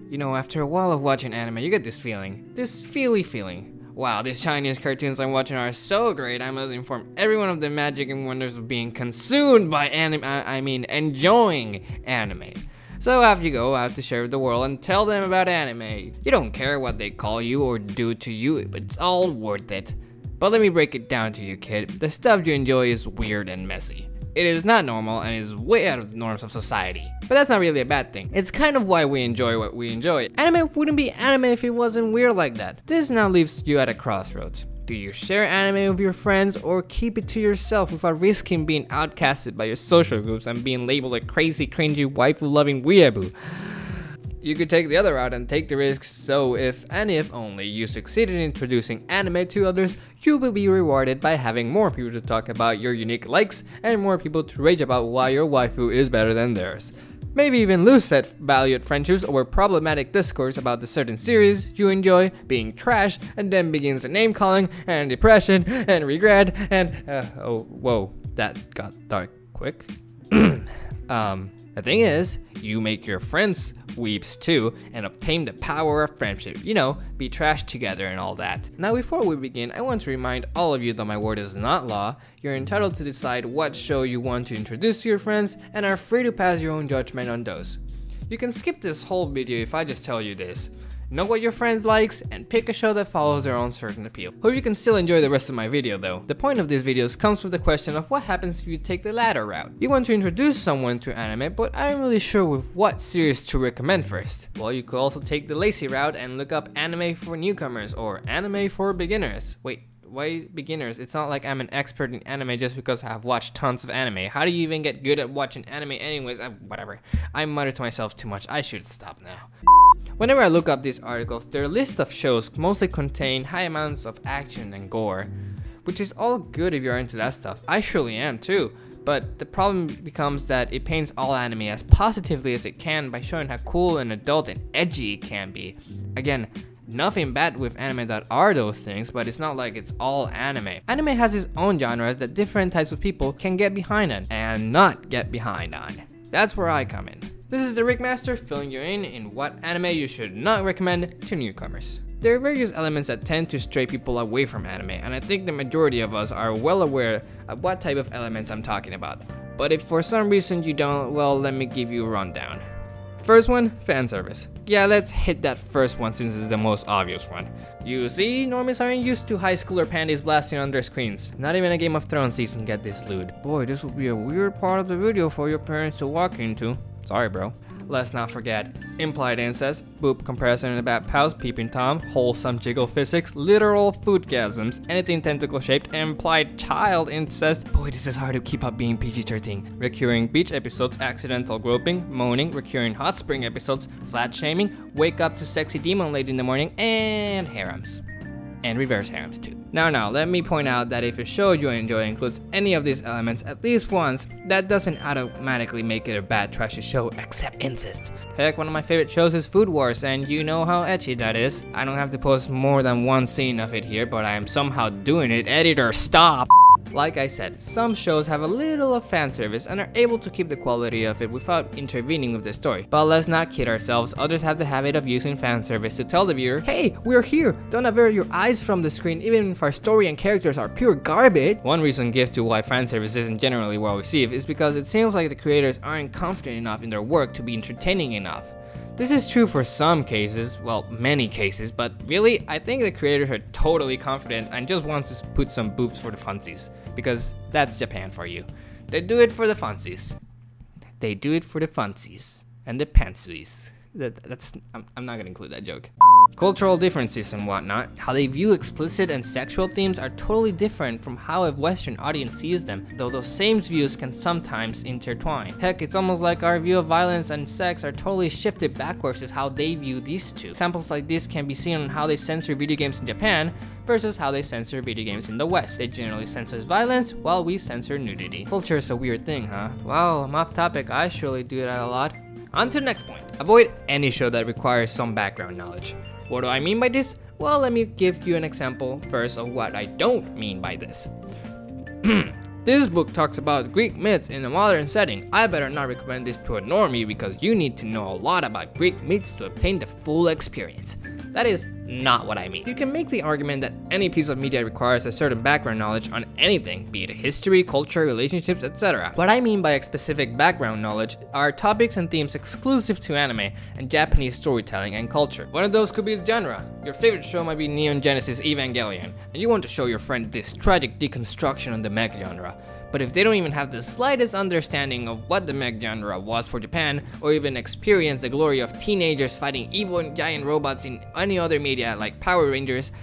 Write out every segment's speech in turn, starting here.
You know, after a while of watching anime, you get this feeling. This feeling. Wow, these Chinese cartoons I'm watching are so great, I must inform everyone of the magic and wonders of being consumed by anime, enjoying anime. So after you go out to share with the world and tell them about anime, you don't care what they call you or do to you, but it's all worth it. But let me break it down to you, kid. The stuff you enjoy is weird and messy. It is not normal and is way out of the norms of society. But that's not really a bad thing. It's kind of why we enjoy what we enjoy. Anime wouldn't be anime if it wasn't weird like that. This now leaves you at a crossroads. Do you share anime with your friends or keep it to yourself without risking being outcasted by your social groups and being labeled a crazy, cringy, waifu-loving weeaboo? You could take the other route and take the risks, so if and if only you succeeded in introducing anime to others, you will be rewarded by having more people to talk about your unique likes and more people to rage about why your waifu is better than theirs. Maybe even lose said valued friendships over problematic discourse about the certain series you enjoy being trash, and then begins a name calling and depression and regret and oh whoa, that got dark quick. The thing is, you make your friends weeps too and obtain the power of friendship. You know, be trashed together and all that. Now before we begin, I want to remind all of you that my word is not law. You're entitled to decide what show you want to introduce to your friends and are free to pass your own judgment on those. You can skip this whole video if I just tell you this. Know what your friend likes and pick a show that follows their own certain appeal. Hope you can still enjoy the rest of my video though. The point of these videos comes with the question of what happens if you take the latter route. You want to introduce someone to anime, but I'm really sure with what series to recommend first. Well, you could also take the lazy route and look up Anime for Newcomers or Anime for Beginners. Wait, why beginners? It's not like I'm an expert in anime just because I have watched tons of anime. How do you even get good at watching anime anyways? Whatever. I mutter to myself too much. I should stop now. Whenever I look up these articles, their list of shows mostly contain high amounts of action and gore, which is all good if you're into that stuff. I surely am too. But the problem becomes that it paints all anime as positively as it can by showing how cool and adult and edgy it can be. Again, nothing bad with anime that are those things, but it's not like it's all anime. Anime has its own genres that different types of people can get behind on and not get behind on. That's where I come in. This is the Rickmaster filling you in what anime you should not recommend to newcomers. There are various elements that tend to stray people away from anime, and I think the majority of us are well aware of what type of elements I'm talking about. But if for some reason you don't, well, let me give you a rundown. First one, fan service. Yeah, let's hit that first one since it's the most obvious one. You see, normies aren't used to high schooler panties blasting on their screens. Not even a Game of Thrones season get this lewd. Boy, this would be a weird part of the video for your parents to walk into. Sorry, bro. Let's not forget implied incest, boob comparison in a bad pals, peeping tom, wholesome jiggle physics, literal foodgasms, anything tentacle shaped, implied child incest. Boy, this is hard to keep up being PG-13. Recurring beach episodes, accidental groping, moaning, recurring hot spring episodes, flat shaming, wake up to sexy demon late in the morning, and harems. And reverse harems too. Now, let me point out that if a show you enjoy includes any of these elements at least once, that doesn't automatically make it a bad trashy show, except incest. Heck, one of my favorite shows is Food Wars, and you know how ecchi that is. I don't have to post more than one scene of it here, but I am somehow doing it. Editor, stop! Like I said, some shows have a little of fan service and are able to keep the quality of it without intervening with the story. But let's not kid ourselves, others have the habit of using fan service to tell the viewer, hey, we're here, don't avert your eyes from the screen even if our story and characters are pure garbage. One reason given to why fan service isn't generally well received is because it seems like the creators aren't confident enough in their work to be entertaining enough. This is true for some cases, well, many cases, but really, I think the creators are totally confident and just want to put some boobs for the funsies, because that's Japan for you. They do it for the funsies. They do it for the funsies and the pantsies. I'm not gonna include that joke. Cultural differences and whatnot, how they view explicit and sexual themes are totally different from how a Western audience sees them, though those same views can sometimes intertwine. Heck, it's almost like our view of violence and sex are totally shifted backwards to how they view these two. Examples like this can be seen on how they censor video games in Japan versus how they censor video games in the West. They generally censor violence while we censor nudity. Culture is a weird thing, huh? Well, I'm off topic, I surely do that a lot. On to the next point. Avoid any show that requires some background knowledge. What do I mean by this? Well, let me give you an example first of what I don't mean by this. this book talks about Greek myths in a modern setting, I better not recommend this to a normie because you need to know a lot about Greek myths to obtain the full experience. That is not what I mean. You can make the argument that any piece of media requires a certain background knowledge on anything, be it history, culture, relationships, etc. What I mean by a specific background knowledge are topics and themes exclusive to anime and Japanese storytelling and culture. One of those could be the genre. Your favorite show might be Neon Genesis Evangelion, and you want to show your friend this tragic deconstruction on the mech genre. But if they don't even have the slightest understanding of what the mech genre was for Japan, or even experience the glory of teenagers fighting evil and giant robots in any other media like Power Rangers,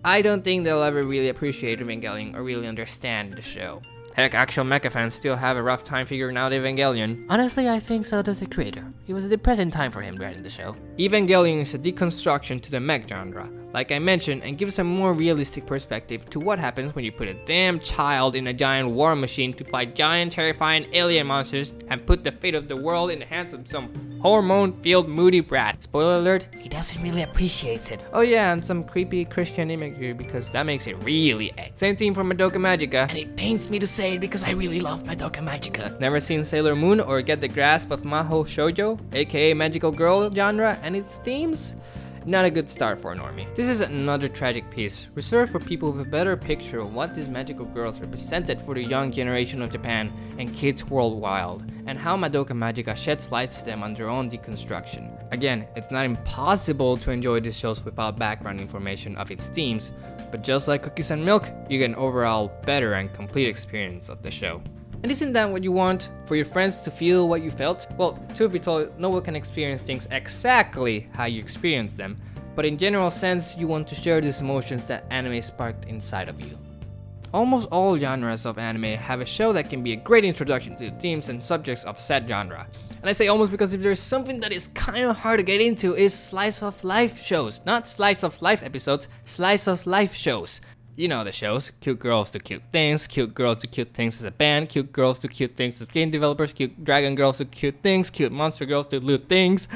I don't think they'll ever really appreciate Evangelion or really understand the show. Heck, actual mecha fans still have a rough time figuring out Evangelion. Honestly, I think so does the creator. It was a depressing time for him writing the show. Evangelion is a deconstruction to the mech genre, like I mentioned, and gives a more realistic perspective to what happens when you put a damn child in a giant war machine to fight giant terrifying alien monsters and put the fate of the world in the hands of some hormone-filled moody brat. Spoiler alert, he doesn't really appreciate it. Oh yeah, and some creepy Christian imagery because that makes it really egg. Same theme from Madoka Magica, and it pains me to say it because I really love Madoka Magica. Never seen Sailor Moon or get the grasp of Mahou Shoujo, aka magical girl genre and its themes? Not a good start for a normie. This is another tragic piece, reserved for people with a better picture of what these magical girls represented for the young generation of Japan and kids worldwide, and how Madoka Magica sheds light to them on their own deconstruction. Again, it's not impossible to enjoy these shows without background information of its themes, but just like Cookies and Milk, you get an overall better and complete experience of the show. And isn't that what you want? For your friends to feel what you felt? Well, truth be told, no one can experience things exactly how you experience them, but in general sense, you want to share these emotions that anime sparked inside of you. Almost all genres of anime have a show that can be a great introduction to the themes and subjects of said genre. And I say almost because if there's something that is kinda hard to get into is slice of life shows. Not slice of life episodes, slice of life shows. You know the shows, cute girls do cute things as a band, cute girls do cute things as game developers, cute dragon girls do cute things, cute monster girls do loot things.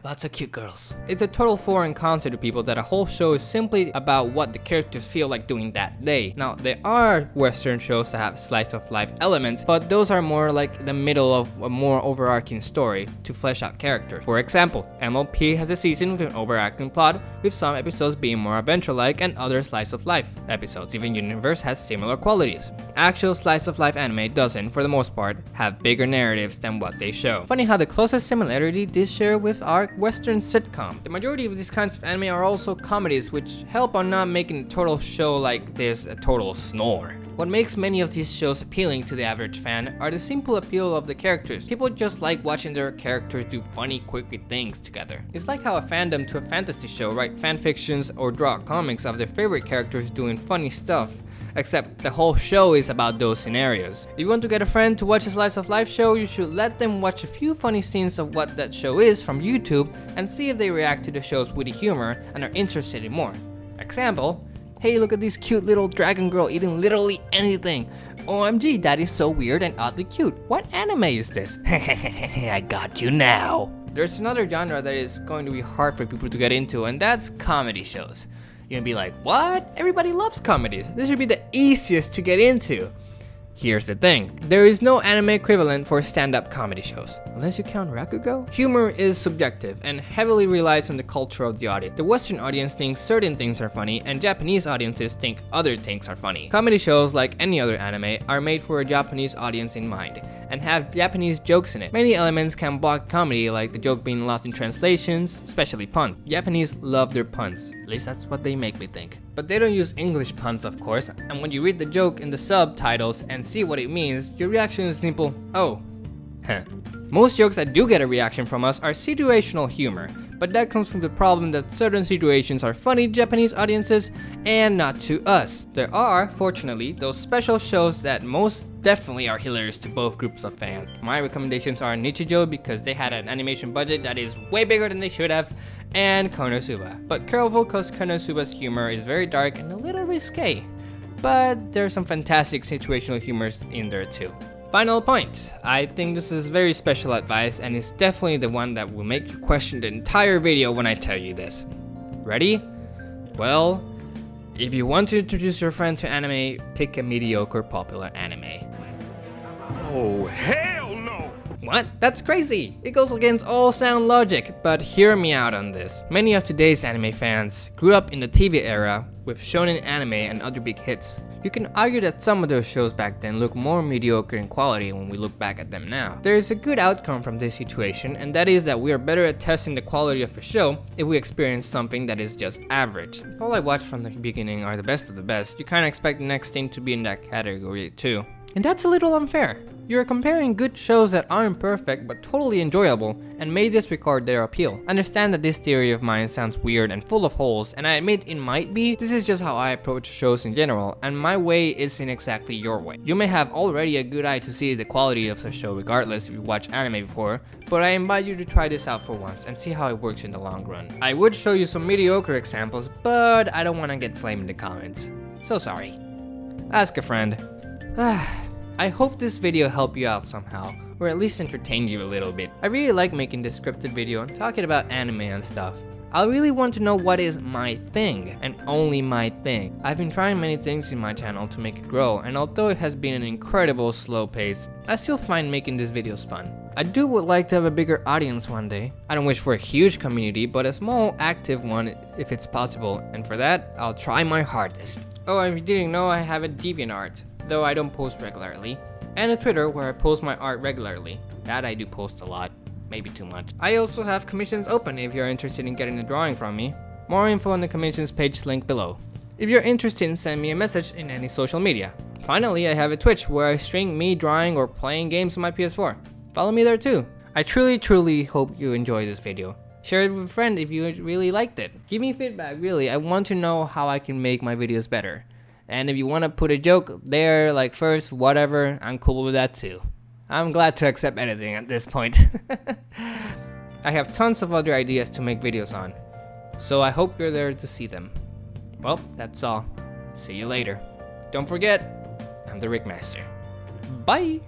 Lots of cute girls. It's a total foreign concept to people that a whole show is simply about what the characters feel like doing that day. Now, there are Western shows that have slice of life elements, but those are more like the middle of a more overarching story to flesh out characters. For example, MLP has a season with an overarching plot, with some episodes being more adventure-like and other slice of life episodes. Even Universe has similar qualities. Actual slice of life anime doesn't, for the most part, have bigger narratives than what they show. Funny how the closest similarity these share with our Western sitcom. The majority of these kinds of anime are also comedies, which help on not making a total show like this a total snore. What makes many of these shows appealing to the average fan are the simple appeal of the characters. People just like watching their characters do funny, quirky things together. It's like how a fandom to a fantasy show write fanfictions or draw comics of their favorite characters doing funny stuff. Except the whole show is about those scenarios. If you want to get a friend to watch a slice of life show, you should let them watch a few funny scenes of what that show is from YouTube and see if they react to the show's witty humor and are interested in more. Example, hey, look at this cute little dragon girl eating literally anything. OMG, that is so weird and oddly cute. What anime is this? I got you now. There's another genre that is going to be hard for people to get into, and that's comedy shows. You're gonna be like, what? Everybody loves comedies. This should be the easiest to get into. Here's the thing, there is no anime equivalent for stand-up comedy shows, unless you count Rakugo. Humor is subjective and heavily relies on the culture of the audience. The Western audience thinks certain things are funny, and Japanese audiences think other things are funny. Comedy shows, like any other anime, are made for a Japanese audience in mind, and have Japanese jokes in it. Many elements can block comedy, like the joke being lost in translations, especially puns. Japanese love their puns, at least that's what they make me think. But they don't use English puns, of course, and when you read the joke in the subtitles and see what it means, your reaction is simple, oh, huh. Most jokes that do get a reaction from us are situational humor, but that comes from the problem that certain situations are funny to Japanese audiences and not to us. There are, fortunately, those special shows that most definitely are hilarious to both groups of fans. My recommendations are Nichijou because they had an animation budget that is way bigger than they should have, and Konosuba. But careful, cause Konosuba's humor is very dark and a little risque, but there's some fantastic situational humors in there too. Final point, I think this is very special advice and it's definitely the one that will make you question the entire video when I tell you this. Ready? Well, If you want to introduce your friend to anime, pick a mediocre popular anime. Oh, hell no! What? That's crazy! It goes against all sound logic, but hear me out on this. Many of today's anime fans grew up in the TV era with shonen anime and other big hits. You can argue that some of those shows back then look more mediocre in quality when we look back at them now. There is a good outcome from this situation, and that is that we are better at testing the quality of a show if we experience something that is just average. If all I watch from the beginning are the best of the best, you kinda expect the next thing to be in that category too. And that's a little unfair. You're comparing good shows that aren't perfect but totally enjoyable and may disregard their appeal. Understand that this theory of mine sounds weird and full of holes, and I admit it might be. This is just how I approach shows in general, and my way isn't exactly your way. You may have already a good eye to see the quality of the show regardless if you watched anime before, but I invite you to try this out for once and see how it works in the long run. I would show you some mediocre examples, but I don't want to get flamed in the comments. So sorry. Ask a friend. I hope this video helped you out somehow, or at least entertained you a little bit. I really like making this scripted video and talking about anime and stuff. I really want to know what is my thing, and only my thing. I've been trying many things in my channel to make it grow, and although it has been an incredible slow pace, I still find making these videos fun. I would like to have a bigger audience one day. I don't wish for a huge community, but a small active one if it's possible, and for that, I'll try my hardest. Oh, and if you didn't know, I have a DeviantArt, though I don't post regularly, and a Twitter where I post my art regularly. That I do post a lot, maybe too much. I also have commissions open if you're interested in getting a drawing from me. More info on the commissions page link below. If you're interested, send me a message in any social media. Finally, I have a Twitch where I stream me drawing or playing games on my PS4. Follow me there too. I truly hope you enjoyed this video. Share it with a friend if you really liked it. Give me feedback, really. I want to know how I can make my videos better. And if you want to put a joke there, like first, whatever, I'm cool with that too. I'm glad to accept anything at this point. I have tons of other ideas to make videos on, so I hope you're there to see them. Well, that's all. See you later. Don't forget, I'm the Rickmaster. Bye!